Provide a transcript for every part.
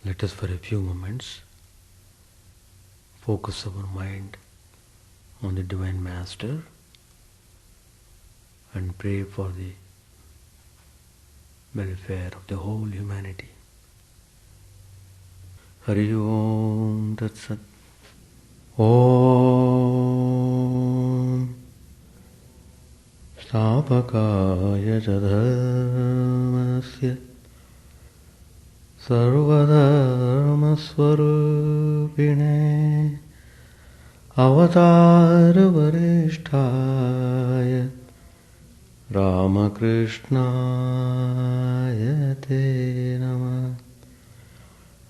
Let us for a few moments focus our mind on the Divine Master and pray for the welfare of the whole humanity. Hari Om Tat Sat. Om Stapakaya Dharmasya Sarvadharmasvarupine Avatar Varishtaya Ramakrishna Te Namah.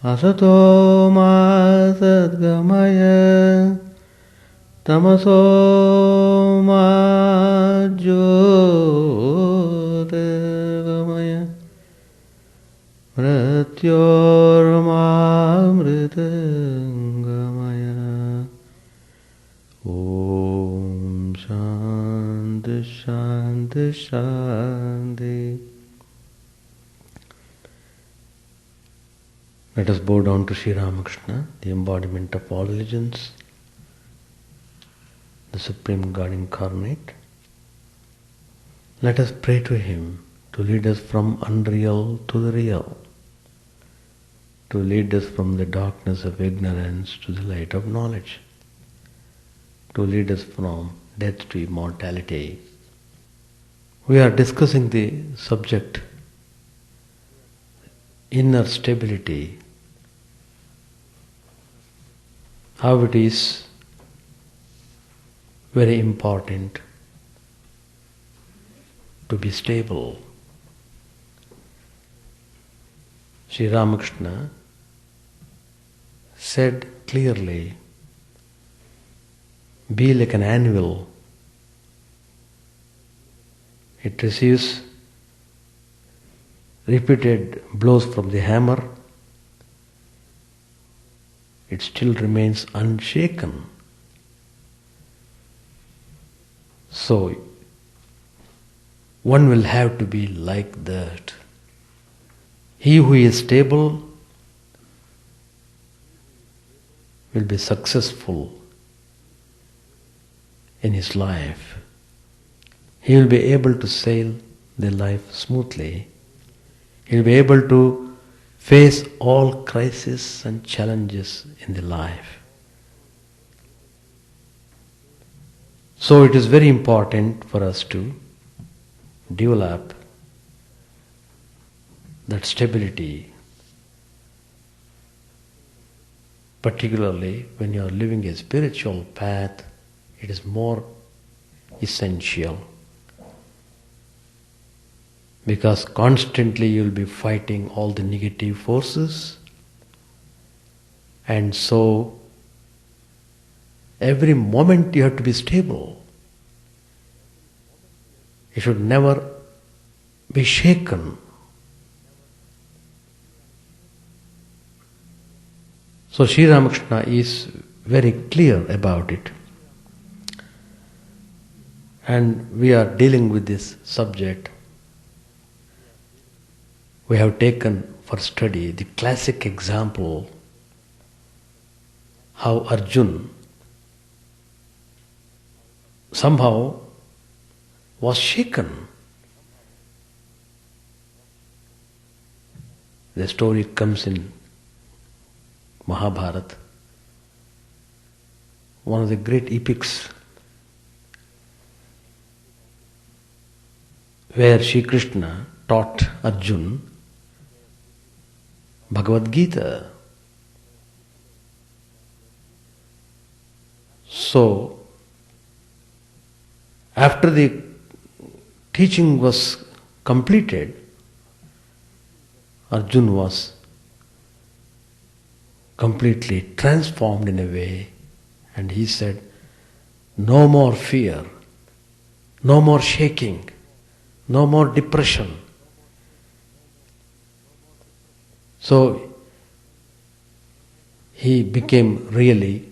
Asato ma sadgamaya tamaso ma jyotirgamaya mrityormamritangamaya. Om Shanti Shanti Shanti. Let us bow down to Sri Ramakrishna, the embodiment of all religions, the Supreme God incarnate. Let us pray to Him to lead us from unreal to the real, to lead us from the darkness of ignorance to the light of knowledge, to lead us from death to immortality. We are discussing the subject inner stability, how it is very important to be stable. Sri Ramakrishna said clearly, be like an anvil. It receives repeated blows from the hammer, it still remains unshaken. So, one will have to be like that. He who is stable will be successful in his life. He will be able to sail the life smoothly. He will be able to face all crises and challenges in the life. So it is very important for us to develop that stability, particularly when you are living a spiritual path. It is more essential, because constantly you will be fighting all the negative forces, and so every moment you have to be stable. You should never be shaken. So Sri Ramakrishna is very clear about it. And we are dealing with this subject. We have taken for study the classic example how Arjun somehow was shaken. The story comes in Mahabharata, one of the great epics, where Sri Krishna taught Arjun Bhagavad Gita. So, after the teaching was completed, Arjun was completely transformed in a way, and he said, no more fear, no more shaking, no more depression. So he became really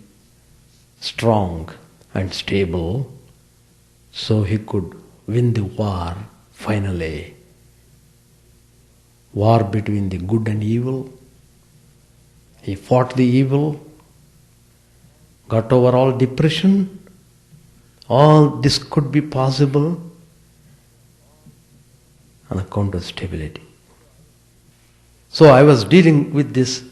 strong and stable, so he could win the war finally. War between the good and evil, He fought the evil, got over all depression. All this could be possible on account of stability. So I was dealing with this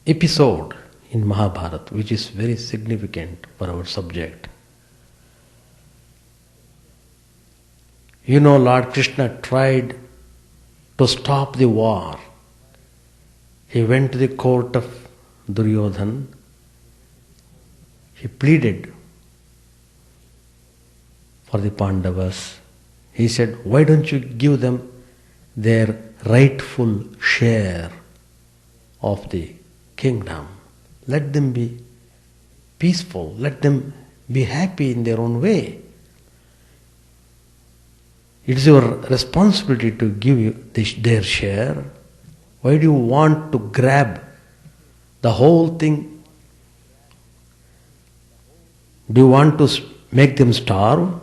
episode in Mahabharata, which is very significant for our subject. You know, Lord Krishna tried to stop the war. He went to the court of Duryodhana. He pleaded for the Pandavas. He said, why don't you give them their rightful share of the kingdom? Let them be peaceful. Let them be happy in their own way. It is your responsibility to give you their share. Why do you want to grab the whole thing? Do you want to make them starve?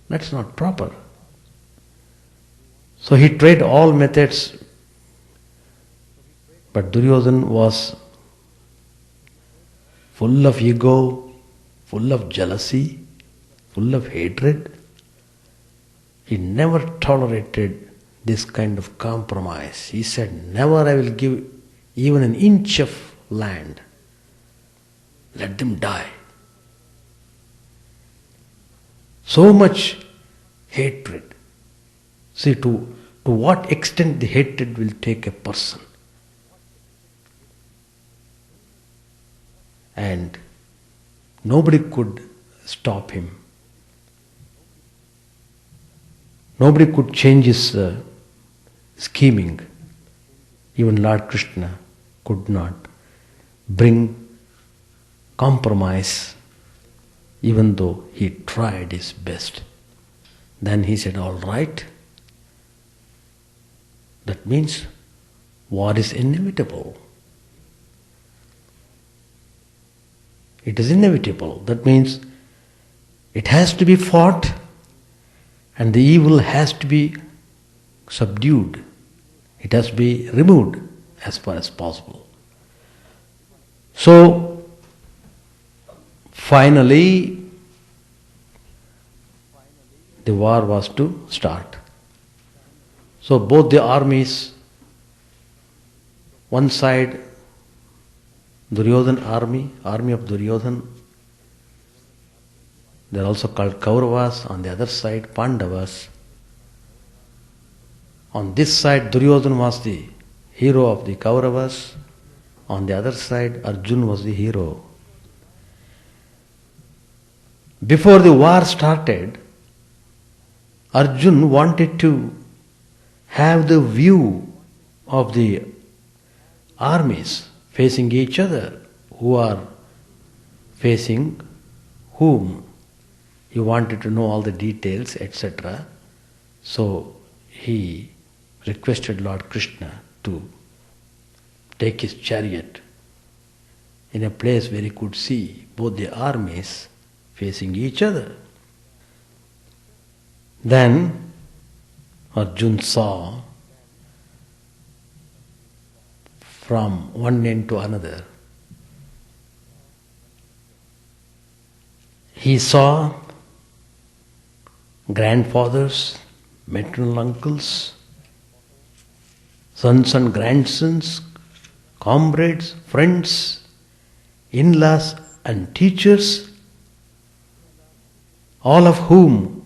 That's not proper. So he tried all methods, but Duryodhana was full of ego, full of jealousy, full of hatred. He never tolerated this kind of compromise. He said, never I will give even an inch of land. Let them die. So much hatred. See, to what extent the hatred will take a person. And nobody could stop him. Nobody could change his scheming. Even Lord Krishna could not bring compromise, even though he tried his best. Then he said, all right. That means war is inevitable. It is inevitable. That means it has to be fought and the evil has to be subdued. It has to be removed as far as possible. So, finally, the war was to start. So both the armies, one side Duryodhana army of Duryodhana, they are also called Kauravas, on the other side Pandavas. On this side Duryodhana was the hero of the Kauravas, on the other side Arjuna was the hero. Before the war started, Arjuna wanted to have the view of the armies facing each other, who are facing whom. He wanted to know all the details, etc. So he requested Lord Krishna to take his chariot in a place where he could see both the armies facing each other. Then Arjuna saw from one end to another. He saw grandfathers, maternal uncles, sons and grandsons, comrades, friends, in-laws and teachers, all of whom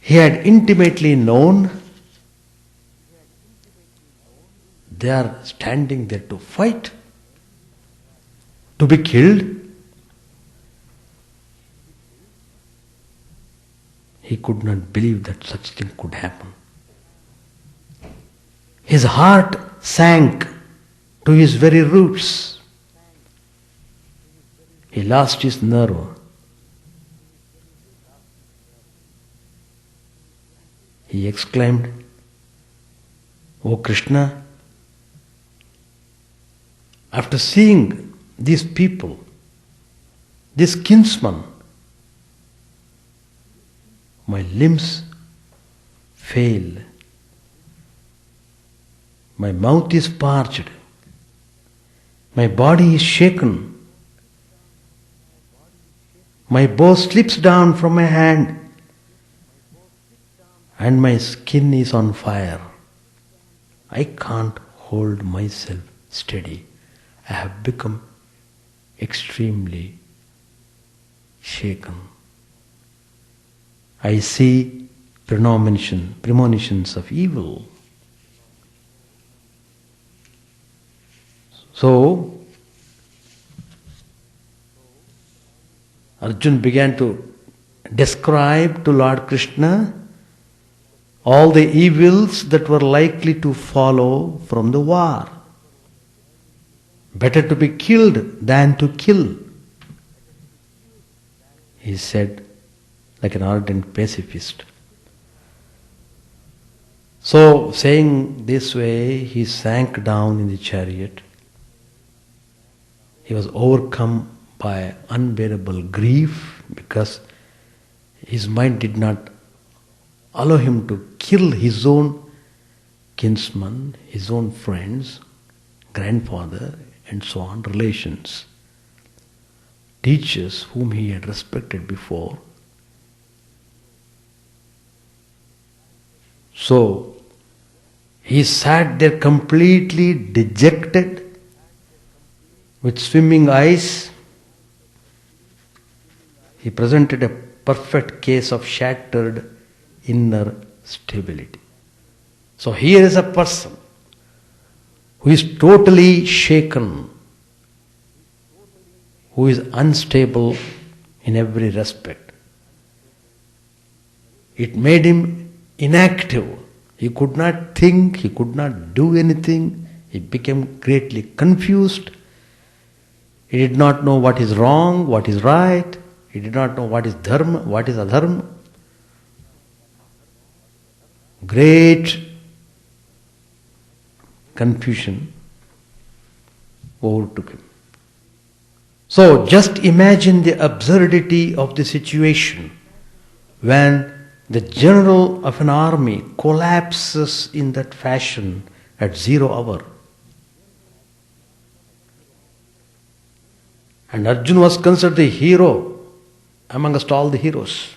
he had intimately known. They are standing there to fight, to be killed. He could not believe that such thing could happen. His heart sank to his very roots. He lost his nerve. He exclaimed, "O Krishna, after seeing these people, this kinsman, my limbs fail, my mouth is parched, My body is shaken. My bow slips down from my hand and my skin is on fire. I can't hold myself steady. I have become extremely shaken. I see premonitions of evil. So, Arjuna began to describe to Lord Krishna all the evils that were likely to follow from the war. Better to be killed than to kill, he said, like an ardent pacifist. So, saying this way, he sank down in the chariot. He was overcome by unbearable grief because his mind did not allow him to kill his own kinsman, his own friends, grandfather, and so on, relations, teachers whom he had respected before. So, he sat there completely dejected, with swimming eyes. He presented a perfect case of shattered inner stability. So here is a person who is totally shaken, who is unstable in every respect. It made him inactive. He could not think, he could not do anything. He became greatly confused. He did not know what is wrong, what is right. He did not know what is dharma, what is adharma. Great confusion overtook him. So just imagine the absurdity of the situation when the general of an army collapses in that fashion at 0 hour. And Arjuna was considered the hero amongst all the heroes.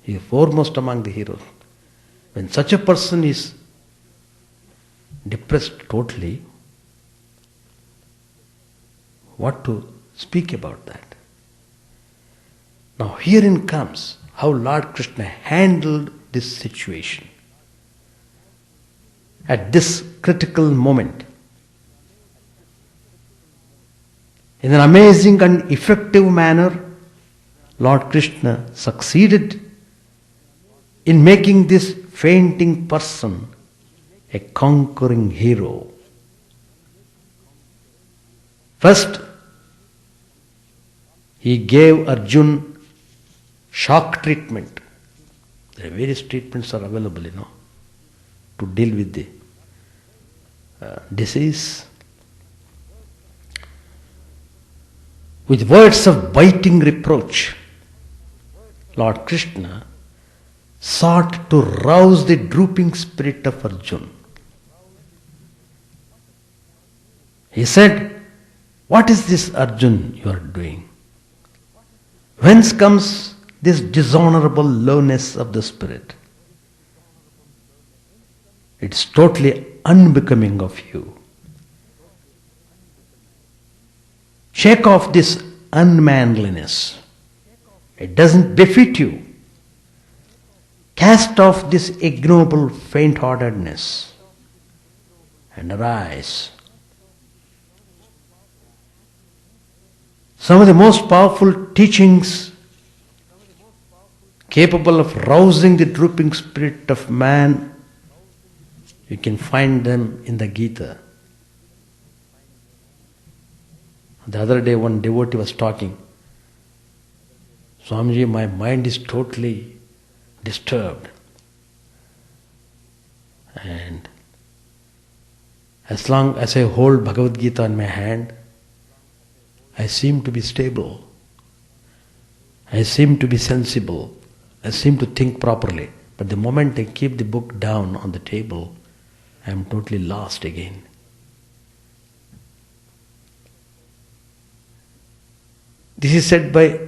He is foremost among the heroes. When such a person is depressed totally, what to speak about that? Now herein comes how Lord Krishna handled this situation. At this critical moment, in an amazing and effective manner, Lord Krishna succeeded in making this fainting person a conquering hero. First, he gave Arjuna shock treatment. There are various treatments are available, to deal with the disease. With words of biting reproach, Lord Krishna sought to rouse the drooping spirit of Arjuna. He said, "What is this, Arjuna, you are doing? Whence comes this dishonorable lowness of the spirit? It's totally unbecoming of you. Shake off this unmanliness. It doesn't befit you. Cast off this ignoble faint-heartedness and arise." Some of the most powerful teachings capable of rousing the drooping spirit of man, you can find them in the Gita. The other day one devotee was talking, "Swamiji, my mind is totally disturbed. And as long as I hold Bhagavad Gita in my hand, I seem to be stable. I seem to be sensible. I seem to think properly. But the moment I keep the book down on the table, I am totally lost again." This is said by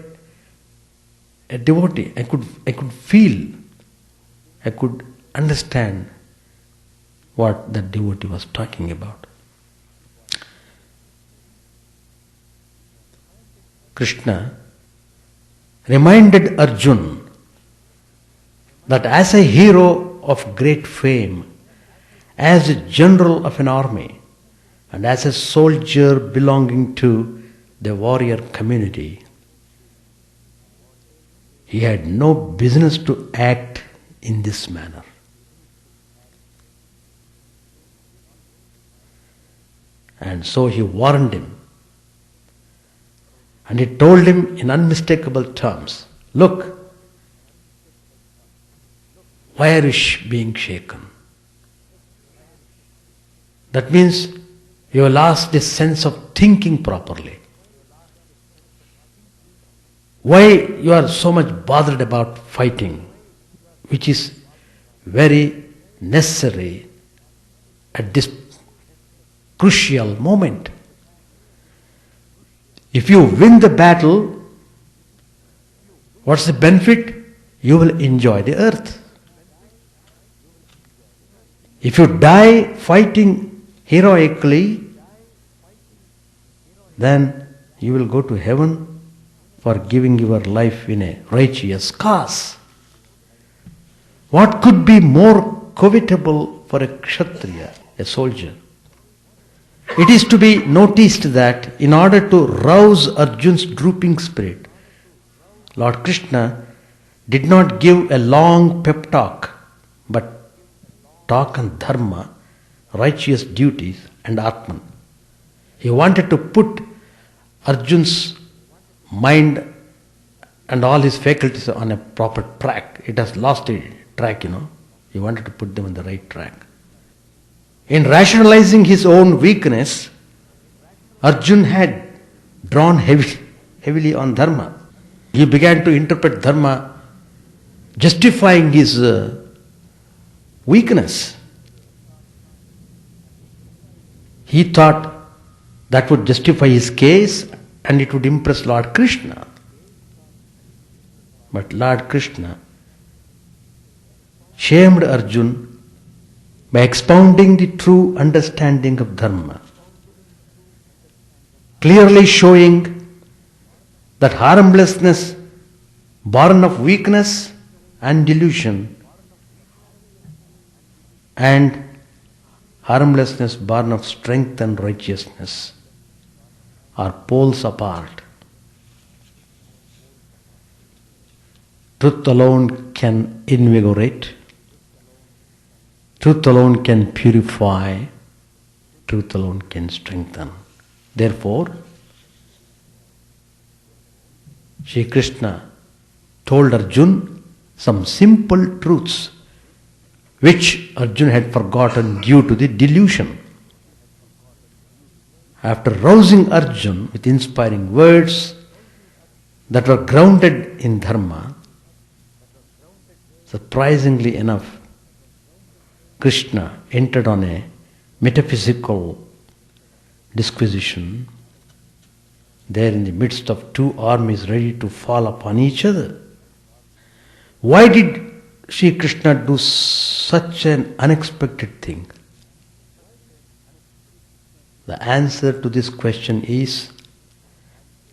a devotee. I could feel, I could understand what the devotee was talking about. Krishna reminded Arjuna that as a hero of great fame, as a general of an army, and as a soldier belonging to the warrior community, he had no business to act in this manner. And so he warned him. And he told him in unmistakable terms, look, why are you being shaken? That means you have lost this sense of thinking properly. Why you are so much bothered about fighting, which is very necessary at this crucial moment. If you win the battle, what's the benefit? You will enjoy the earth. If you die fighting heroically, then you will go to heaven for giving your life in a righteous cause. What could be more covetable for a kshatriya, a soldier? It is to be noticed that in order to rouse Arjuna's drooping spirit, Lord Krishna did not give a long pep talk, but talk on dharma, righteous duties and Atman. He wanted to put Arjuna's mind and all his faculties on a proper track. It has lost a track, He wanted to put them on the right track. In rationalizing his own weakness, Arjuna had drawn heavily on dharma. He began to interpret dharma, justifying his weakness. He thought that would justify his case and it would impress Lord Krishna. But Lord Krishna shamed Arjuna by expounding the true understanding of dharma, clearly showing that harmlessness born of weakness and delusion and harmlessness born of strength and righteousness are poles apart. Truth alone can invigorate. Truth alone can purify. Truth alone can strengthen. Therefore, Sri Krishna told Arjuna some simple truths which Arjuna had forgotten due to the delusion. After rousing Arjuna with inspiring words that were grounded in dharma, surprisingly enough, Krishna entered on a metaphysical disquisition there in the midst of two armies ready to fall upon each other. Why did Sri Krishna do such an unexpected thing? The answer to this question is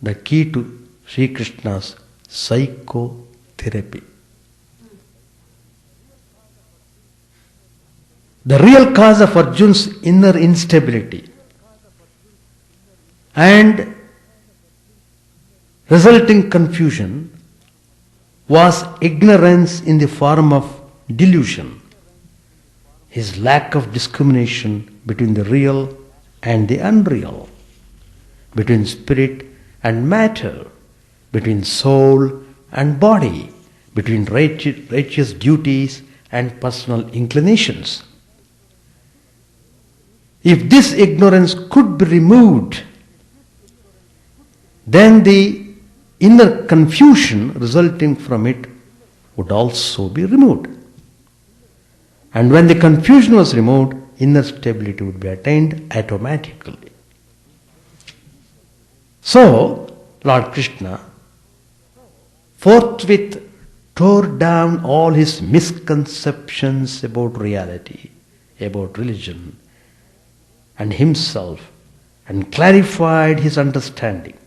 the key to Sri Krishna's psychotherapy. The real cause of Arjuna's inner instability and resulting confusion was ignorance in the form of delusion, his lack of discrimination between the real and the unreal, between spirit and matter, between soul and body, between righteous duties and personal inclinations. If this ignorance could be removed, then the inner confusion resulting from it would also be removed. And when the confusion was removed, inner stability would be attained automatically. So, Lord Krishna forthwith tore down all his misconceptions about reality, about religion and himself, and clarified his understanding.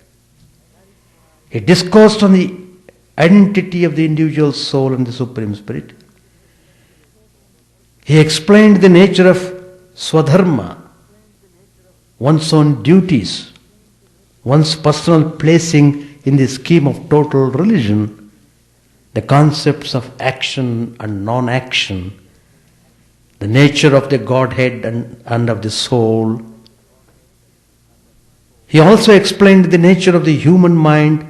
He discoursed on the identity of the individual soul and the Supreme Spirit. He explained the nature of Swadharma, one's own duties, one's personal placing in the scheme of total religion, the concepts of action and non-action, the nature of the Godhead and of the soul. He also explained the nature of the human mind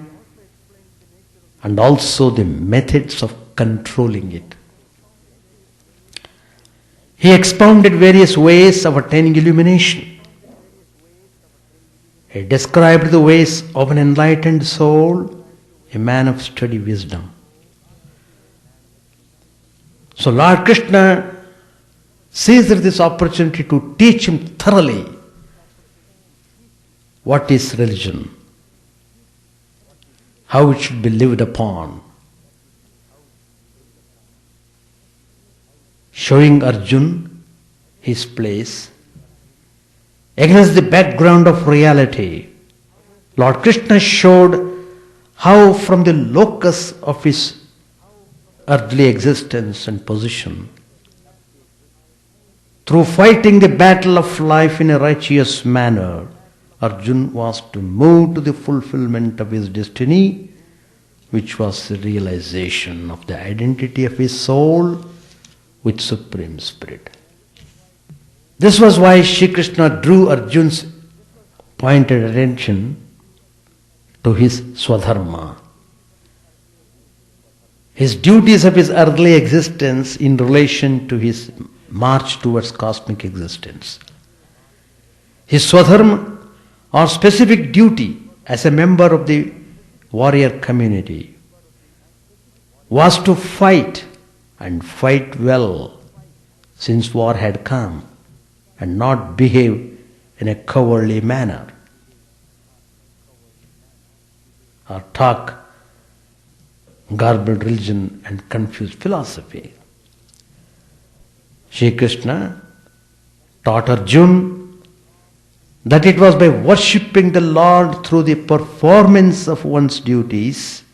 and also the methods of controlling it. He expounded various ways of attaining illumination. He described the ways of an enlightened soul, a man of steady wisdom. So Lord Krishna seized this opportunity to teach him thoroughly what is religion, how it should be lived upon, showing Arjuna his place against the background of reality. Lord Krishna showed how from the locus of his earthly existence and position, through fighting the battle of life in a righteous manner, Arjuna was to move to the fulfillment of his destiny, which was the realization of the identity of his soul with Supreme Spirit. This was why Sri Krishna drew Arjuna's pointed attention to his Swadharma, his duties of his earthly existence in relation to his march towards cosmic existence. His Swadharma, or specific duty as a member of the warrior community, was to fight and fight well, since war had come, and not behave in a cowardly manner or talk garbled religion and confused philosophy. Sri Krishna taught Arjuna that it was by worshipping the Lord through the performance of one's duties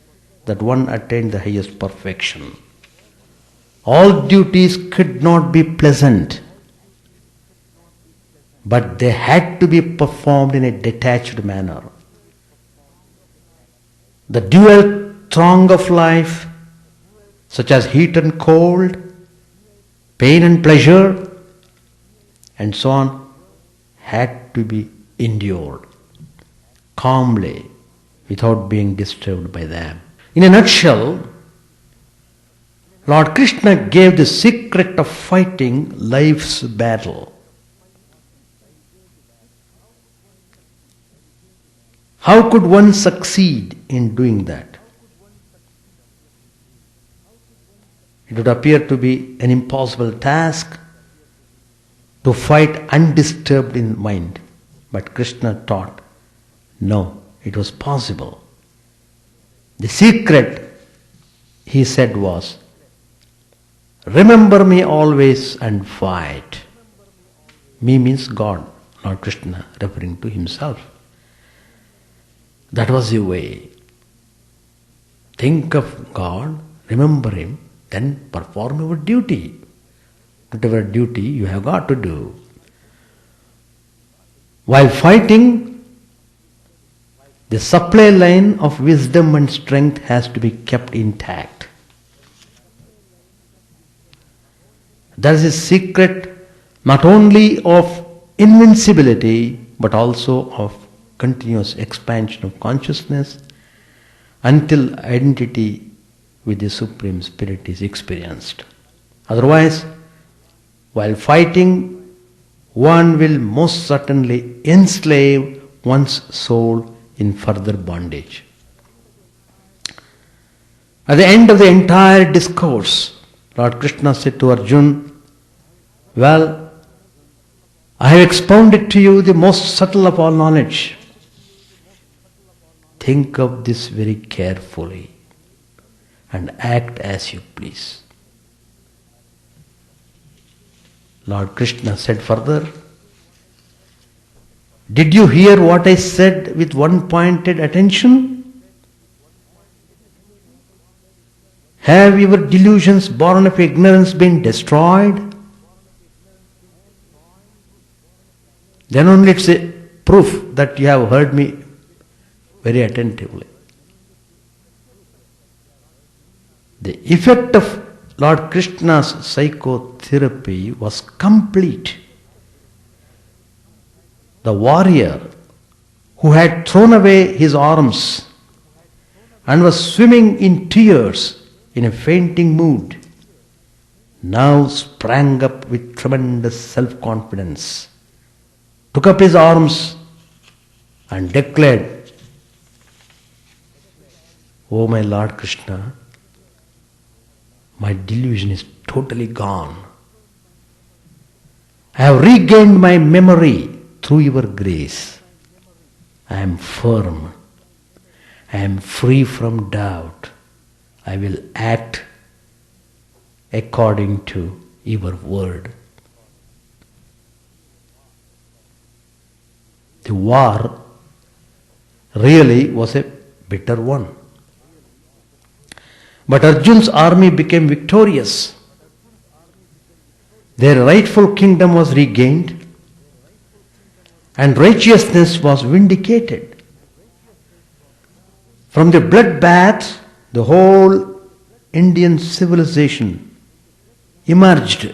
that one attained the highest perfection. All duties could not be pleasant, but they had to be performed in a detached manner. The dual throng of life, such as heat and cold, pain and pleasure, and so on, had to be endured calmly without being disturbed by them. In a nutshell, Lord Krishna gave the secret of fighting life's battle. How could one succeed in doing that? It would appear to be an impossible task to fight undisturbed in mind. But Krishna taught, no, it was possible. The secret, he said, was, remember me always and fight. Me means God, Lord Krishna, referring to himself. That was the way. Think of God, remember him, then perform your duty. Whatever duty you have got to do. While fighting, the supply line of wisdom and strength has to be kept intact. That is a secret not only of invincibility but also of continuous expansion of consciousness until identity with the Supreme Spirit is experienced. Otherwise, while fighting, one will most certainly enslave one's soul in further bondage. At the end of the entire discourse, Lord Krishna said to Arjuna, well, I have expounded to you the most subtle of all knowledge. think of this very carefully and act as you please. Lord Krishna said further, did you hear what I said with one pointed attention? Have your delusions born of ignorance been destroyed? Then only it's a proof that you have heard me very attentively. The effect of Lord Krishna's psychotherapy was complete. The warrior who had thrown away his arms and was swimming in tears in a fainting mood now sprang up with tremendous self-confidence, took up his arms and declared, "O my Lord Krishna, my delusion is totally gone. I have regained my memory through your grace. I am firm. I am free from doubt. I will act according to your word." The war really was a bitter one. But Arjun's army became victorious. Their rightful kingdom was regained and righteousness was vindicated. From the bloodbath, the whole Indian civilization emerged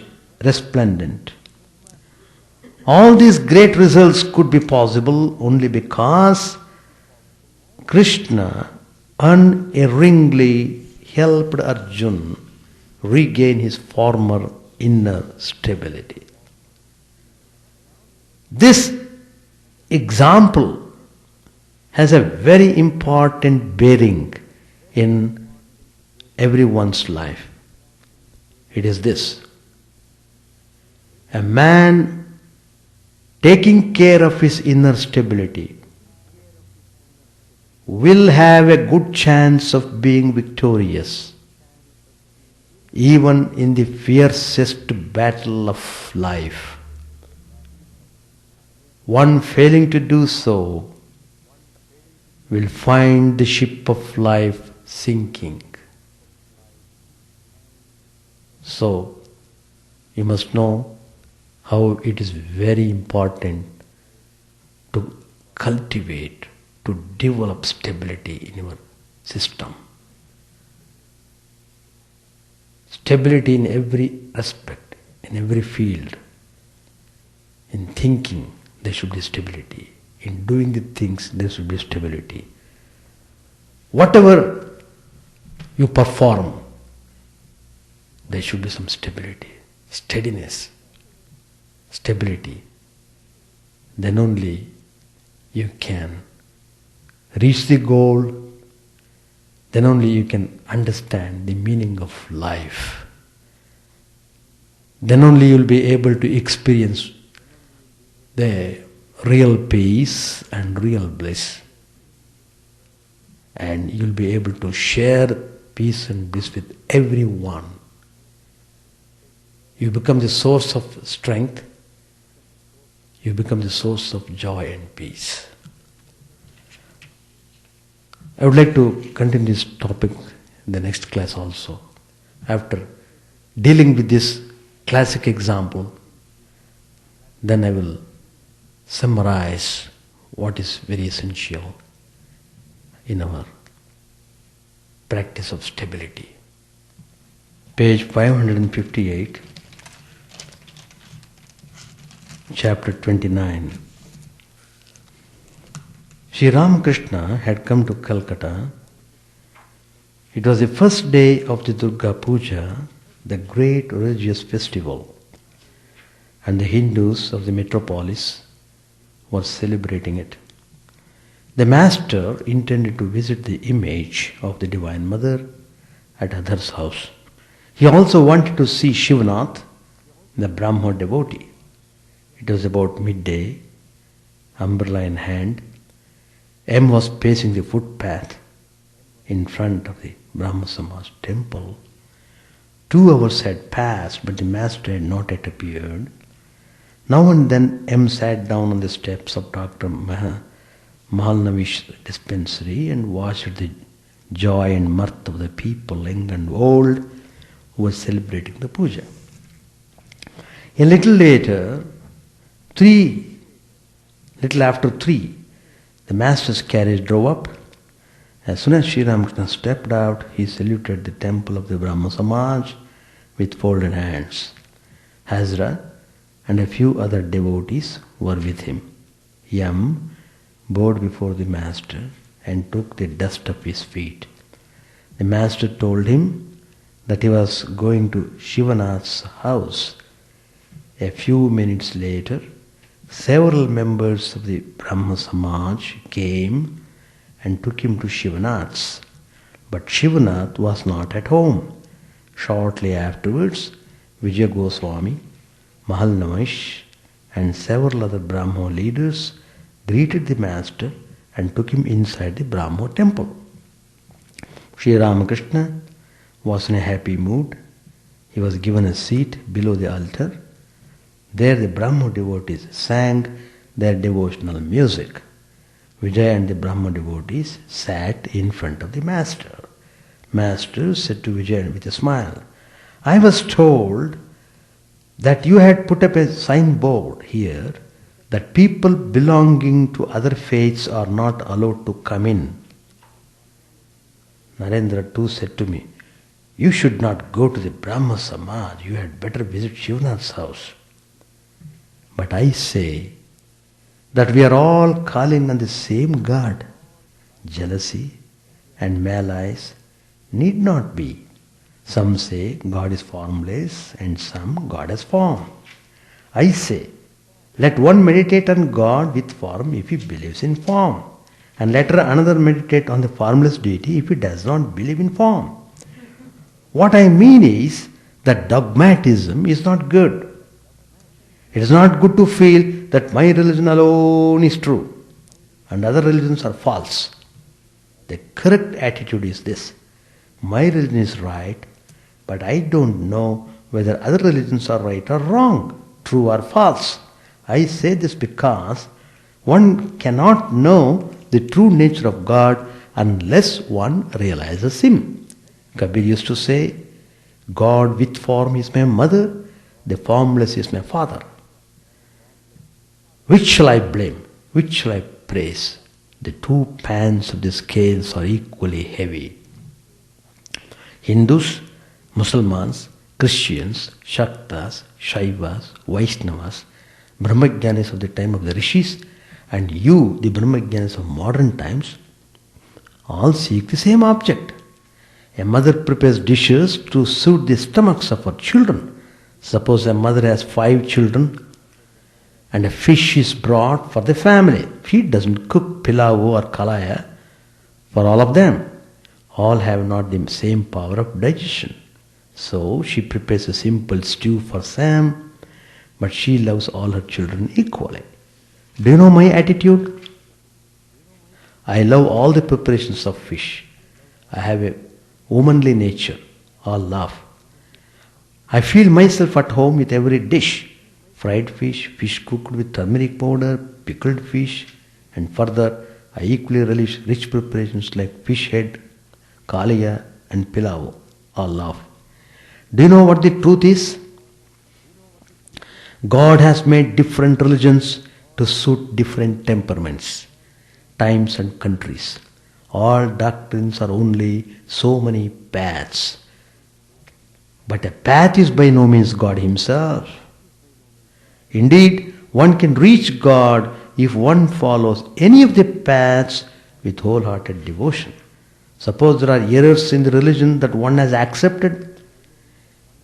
resplendent. All these great results could be possible only because Krishna unerringly helped Arjun regain his former inner stability. This example has a very important bearing in everyone's life. It is this: a man taking care of his inner stability will have a good chance of being victorious even in the fiercest battle of life. One failing to do so will find the ship of life sinking. So, you must know how it is very important to cultivate, to develop stability in your system. Stability in every aspect, in every field. In thinking, there should be stability. In doing the things, there should be stability. Whatever you perform, there should be some stability, steadiness, stability. Then only you can reach the goal, then only you can understand the meaning of life. Then only you will be able to experience the real peace and real bliss. And you will be able to share peace and bliss with everyone. You become the source of strength. You become the source of joy and peace. I would like to continue this topic in the next class also. After dealing with this classic example, then I will summarize what is very essential in our practice of stability. Page 558, chapter 29. Sri Ramakrishna had come to Calcutta. It was the first day of the Durga Puja, the great religious festival, and the Hindus of the metropolis were celebrating it. The master intended to visit the image of the Divine Mother at Adhar's house. He also wanted to see Shivanath, the Brahmo devotee. It was about midday, umbrella in hand, M was pacing the footpath in front of the Brahma Samaj temple. 2 hours had passed, but the master had not yet appeared. Now and then M sat down on the steps of Dr. Mahalnavish's dispensary and watched the joy and mirth of the people, young and old, who were celebrating the puja. A little later, little after 3, the master's carriage drove up. As soon as Sri Ramakrishna stepped out, he saluted the temple of the Brahma Samaj with folded hands. Hazra and a few other devotees were with him. Yam bowed before the master and took the dust of his feet. The master told him that he was going to Shivanath's house. A few minutes later, several members of the Brahma Samaj came and took him to Shivanath's. But Shivanath was not at home. Shortly afterwards, Vijaya Goswami, Mahalnamish, and several other Brahmo leaders greeted the master and took him inside the Brahmo temple. Sri Ramakrishna was in a happy mood. He was given a seat below the altar. There the Brahmo devotees sang their devotional music. Vijaya and the Brahmo devotees sat in front of the master. Master said to Vijaya with a smile, "I was told that you had put up a signboard here that people belonging to other faiths are not allowed to come in." Narendra too said to me, "You should not go to the Brahma Samaj, you had better visit Shivanath's house." But I say that we are all calling on the same God. Jealousy and malice need not be. Some say God is formless and some God has form. I say, let one meditate on God with form if he believes in form, and let another meditate on the formless deity if he does not believe in form. What I mean is that dogmatism is not good. It is not good to feel that my religion alone is true and other religions are false. The correct attitude is this: my religion is right, but I don't know whether other religions are right or wrong, true or false. I say this because one cannot know the true nature of God unless one realizes Him. Kabir used to say, God with form is my mother, the formless is my father. Which shall I blame? Which shall I praise? The 2 pans of the scales are equally heavy. Hindus, Muslims, Christians, Shaktas, Shaivas, Vaishnavas, Brahmajnanis of the time of the Rishis, and you, the Brahmajnanis of modern times, all seek the same object. A mother prepares dishes to suit the stomachs of her children. Suppose a mother has 5 children and a fish is brought for the family. She doesn't cook pilau or kalaya for all of them. All have not the same power of digestion. So she prepares a simple stew for Sam, but she loves all her children equally. Do you know my attitude? I love all the preparations of fish. I have a womanly nature, all love. I feel myself at home with every dish. Fried fish, fish cooked with turmeric powder, pickled fish, and further I equally relish rich preparations like fish head, kaliya and pilau, all love. Do you know what the truth is? God has made different religions to suit different temperaments, times and countries. All doctrines are only so many paths. But a path is by no means God Himself. Indeed, one can reach God if one follows any of the paths with wholehearted devotion. Suppose there are errors in the religion that one has accepted.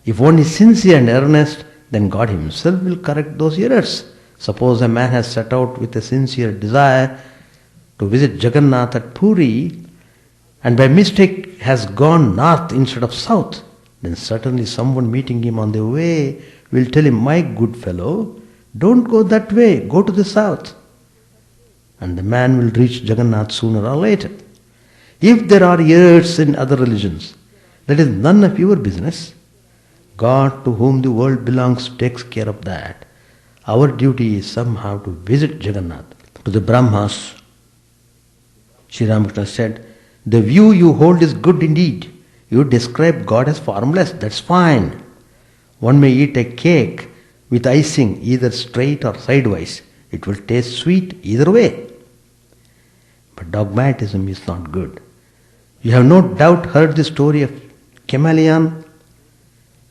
If one is sincere and earnest, then God Himself will correct those errors. Suppose a man has set out with a sincere desire to visit Jagannath at Puri and by mistake has gone north instead of south, then certainly someone meeting him on the way will tell him, "My good fellow, don't go that way, go to the south." and the man will reach Jagannath sooner or later. If there are errors in other religions, that is none of your business. God, to whom the world belongs, takes care of that. Our duty is somehow to visit Jagannath. To the Brahmas, Sri Ramakrishna said, the view you hold is good indeed. You describe God as formless, that's fine. One may eat a cake with icing either straight or sidewise. It will taste sweet either way. But dogmatism is not good. You have no doubt heard the story of chameleon.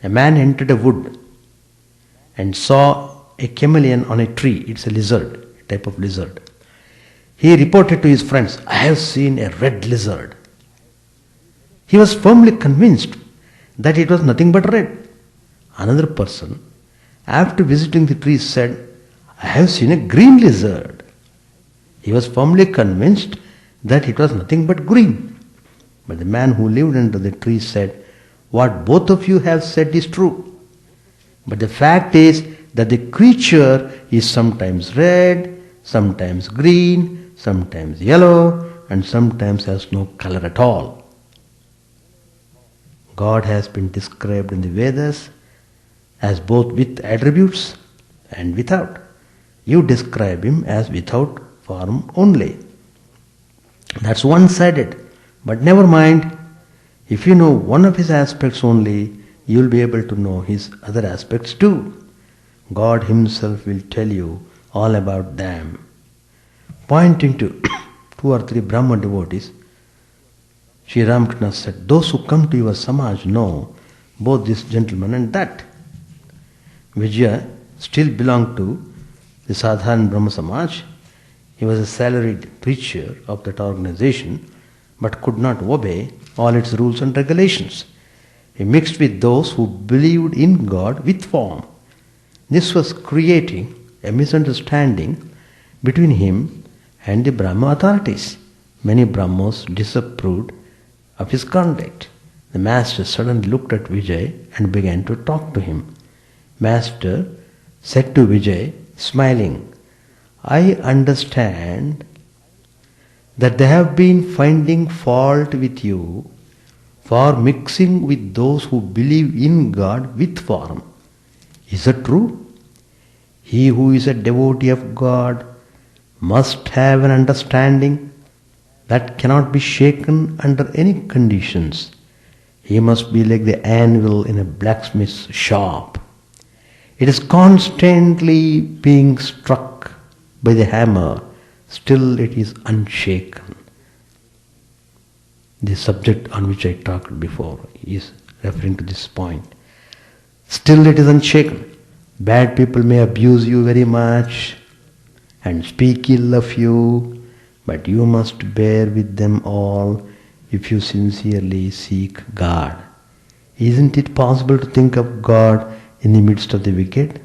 A man entered a wood and saw a chameleon on a tree. It's a lizard, a type of lizard. He reported to his friends, I have seen a red lizard. He was firmly convinced that it was nothing but red. Another person, after visiting the tree, said, I have seen a green lizard. He was firmly convinced that it was nothing but green. But the man who lived under the tree said, what both of you have said is true. But the fact is that the creature is sometimes red, sometimes green, sometimes yellow, and sometimes has no color at all. God has been described in the Vedas as both with attributes and without. You describe him as without form only. That's one-sided. But never mind, if you know one of his aspects only, you will be able to know his other aspects too. God himself will tell you all about them. Pointing to 2 or 3 Brahma devotees, Sri Ramakrishna said, those who come to your Samaj know both this gentleman and that. Vijaya still belonged to the Sadharan Brahma Samaj. He was a salaried preacher of that organization, but could not obey all its rules and regulations. He mixed with those who believed in God with form. This was creating a misunderstanding between him and the Brahma authorities. Many Brahmos disapproved of his conduct. The master suddenly looked at Vijay and began to talk to him. Master said to Vijay, smiling, I understand that they have been finding fault with you for mixing with those who believe in God with form. Is it true? He who is a devotee of God must have an understanding that cannot be shaken under any conditions. He must be like the anvil in a blacksmith's shop. It is constantly being struck by the hammer, still it is unshaken. The subject on which I talked before is referring to this point. Still it is unshaken. Bad people may abuse you very much and speak ill of you, but you must bear with them all if you sincerely seek God. Isn't it possible to think of God in the midst of the wicked?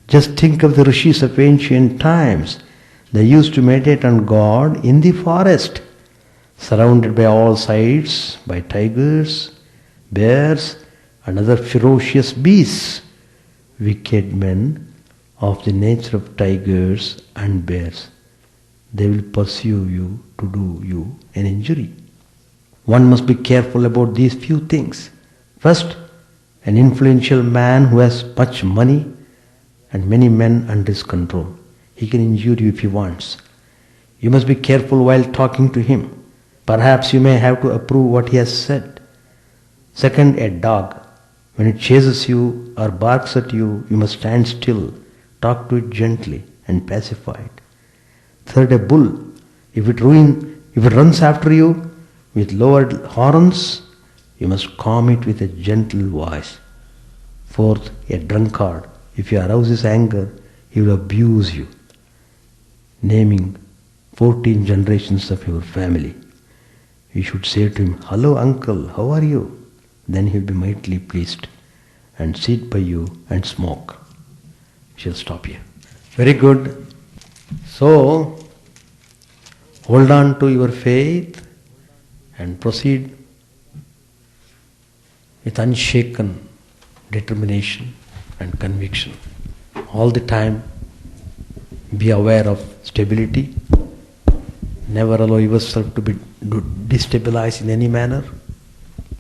Just think of the rishis of ancient times. They used to meditate on God in the forest, surrounded by all sides by tigers, bears, and other ferocious beasts. Wicked men of the nature of tigers and bears, they will pursue you to do you an injury. One must be careful about these few things. First, an influential man who has much money and many men under his control. He can injure you if he wants. You must be careful while talking to him. Perhaps you may have to approve what he has said. Second, a dog. When it chases you or barks at you, you must stand still, talk to it gently and pacify it. Third, a bull. If it runs after you with lowered horns, you must calm it with a gentle voice. Fourth, a drunkard. If you arouse his anger, he will abuse you, naming 14 generations of your family. You should say to him, hello uncle, how are you? Then he will be mightily pleased and sit by you and smoke. She'll stop you. Very good. So, hold on to your faith and proceed with unshaken determination and conviction. All the time, be aware of stability Never allow yourself to be destabilized in any manner.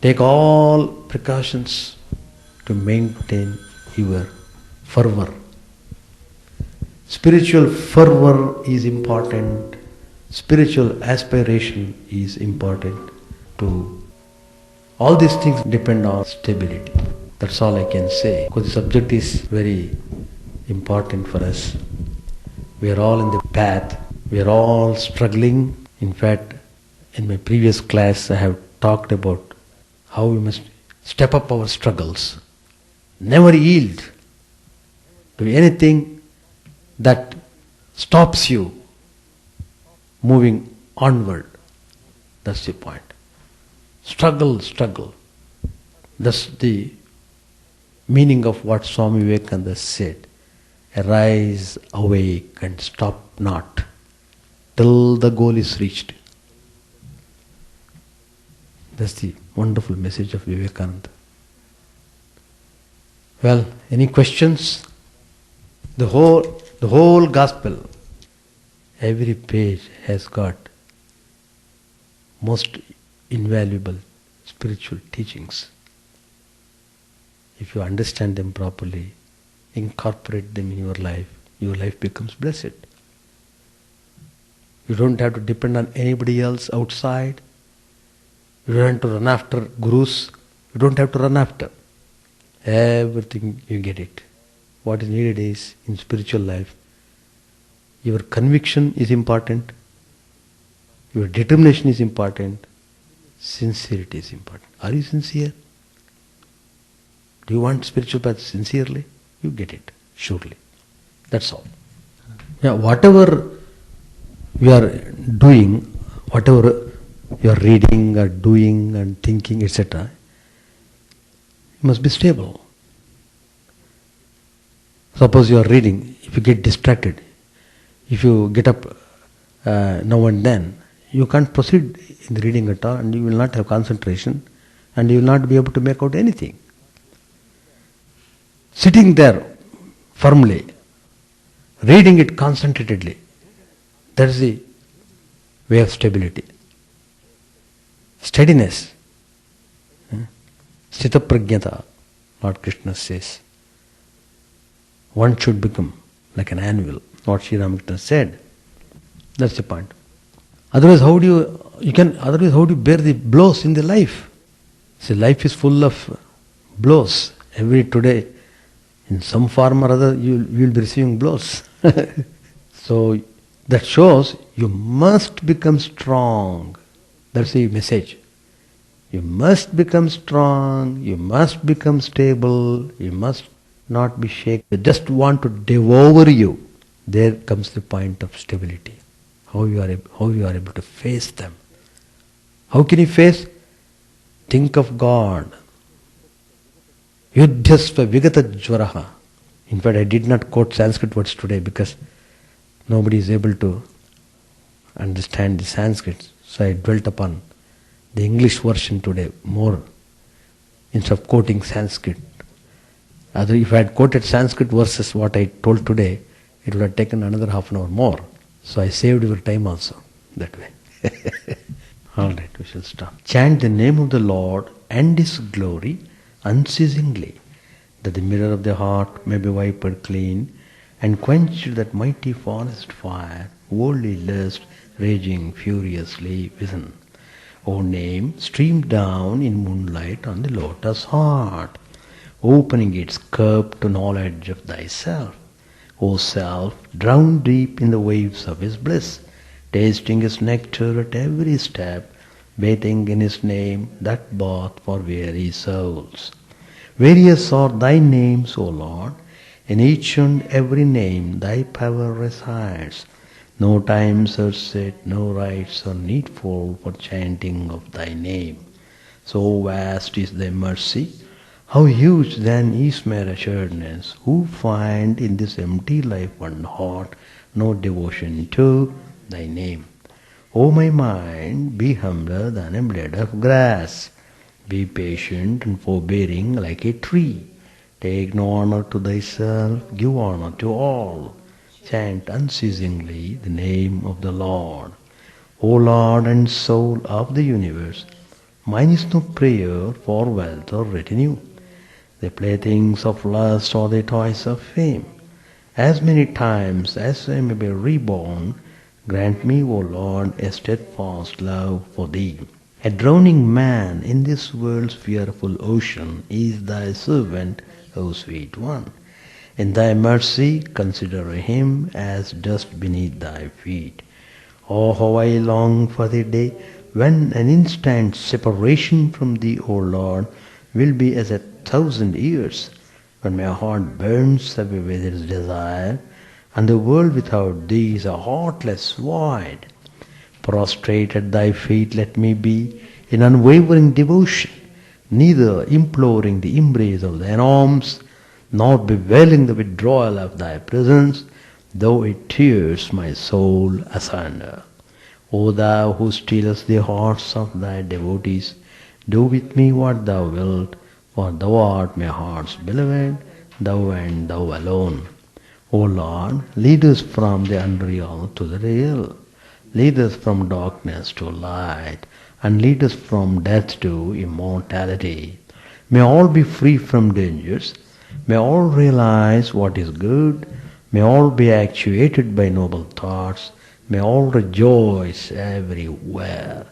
Take all precautions to maintain your fervor. Spiritual fervor is important. Spiritual aspiration is important too. All these things depend on stability. That's all I can say. Because the subject is very important for us. We are all in the path. We are all struggling. In fact, in my previous class I have talked about how we must step up our struggles. Never yield to anything that stops you moving onward. That's the point. Struggle, struggle. That's the meaning of what Swami Vivekananda said. Arise, awake and stop not till the goal is reached. That's the wonderful message of Vivekananda. Well, any questions? The whole gospel, every page has got most invaluable spiritual teachings. If you understand them properly, incorporate them in your life becomes blessed. You don't have to depend on anybody else outside. You don't have to run after gurus. You don't have to run after. Everything you get it. What is needed is, in spiritual life, your conviction is important, your determination is important, sincerity is important. Are you sincere? Do you want spiritual path sincerely? You get it, surely. That's all. Yeah, whatever you are doing, whatever you are reading or doing and thinking, etc., you must be stable. Suppose you are reading, if you get distracted, if you get up now and then, you can't proceed in the reading at all, and you will not have concentration, and you will not be able to make out anything. Sitting there firmly, reading it concentratedly, that is the way of stability. Steadiness. Sthita prajnata, Lord Krishna says. One should become like an anvil, what Sri Ramakrishna said. That's the point. Otherwise, how do you bear the blows in the life? See, life is full of blows. Every today, in some form or other, you will be receiving blows. So, that shows you must become strong. That's the message. You must become strong, you must become stable, you must not be shaken. They just want to devour you. There comes the point of stability. How you are able to face them. How can you face? Think of God. Yudhyasva vigata jvaraha. In fact, I did not quote Sanskrit words today because nobody is able to understand the Sanskrit. So I dwelt upon the English version today more, instead of quoting Sanskrit. If I had quoted Sanskrit verses what I told today, it would have taken another half an hour more. So I saved your time also that way. Alright, we shall stop. Chant the name of the Lord and His glory unceasingly, that the mirror of the heart may be wiped clean and quenched that mighty forest fire, worldly lust raging furiously within. O name, stream down in moonlight on the lotus heart, opening its cup to knowledge of thyself. O self, drowned deep in the waves of his bliss, tasting his nectar at every step, bathing in his name, that bath for weary souls. Various are thy names, O Lord, in each and every name thy power resides. No times are set, no rites are needful for chanting of thy name. So vast is thy mercy, how huge then is my assuredness, who find in this empty life and heart no devotion to thy name. O my mind, be humbler than a blade of grass. Be patient and forbearing like a tree. Take no honor to thyself, give honor to all. Chant unceasingly the name of the Lord. O Lord and Soul of the universe, mine is no prayer for wealth or retinue, the playthings of lust or the toys of fame. As many times as I may be reborn, grant me, O Lord, a steadfast love for Thee. A drowning man in this world's fearful ocean is Thy servant, O Sweet One. In Thy mercy consider him as dust beneath Thy feet. Oh, how I long for the day when an instant's separation from Thee, O Lord, will be as 1,000 years, when my heart burns away with its desire, and the world without Thee is a heartless void. Prostrate at Thy feet let me be in unwavering devotion, neither imploring the embrace of Thine arms, nor bewailing the withdrawal of Thy presence, though it tears my soul asunder. O Thou who stealest the hearts of Thy devotees, do with me what Thou wilt, for Thou art my heart's beloved, Thou and Thou alone. O Lord, lead us from the unreal to the real. Lead us from darkness to light, and lead us from death to immortality. May all be free from dangers. May all realize what is good. May all be actuated by noble thoughts. May all rejoice everywhere.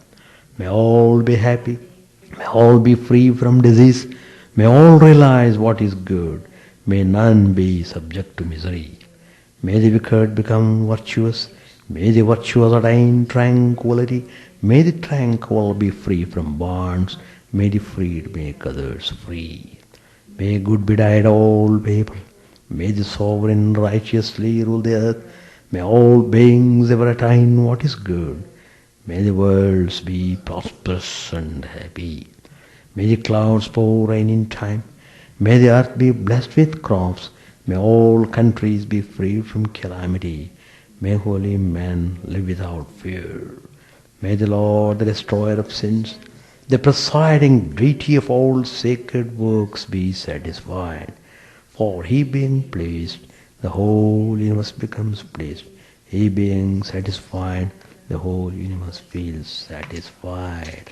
May all be happy. May all be free from disease. May all realize what is good. May none be subject to misery. May the wicked become virtuous. May the virtuous attain tranquility. May the tranquil be free from bonds. May the freed make others free. May good betide all people. May the sovereign righteously rule the earth. May all beings ever attain what is good. May the worlds be prosperous and happy. May the clouds pour rain in time. May the earth be blessed with crops. May all countries be freed from calamity. May holy men live without fear. May the Lord, the destroyer of sins, the presiding deity of all sacred works, be satisfied. For He being pleased, the whole universe becomes pleased. He being satisfied, the whole universe feels satisfied.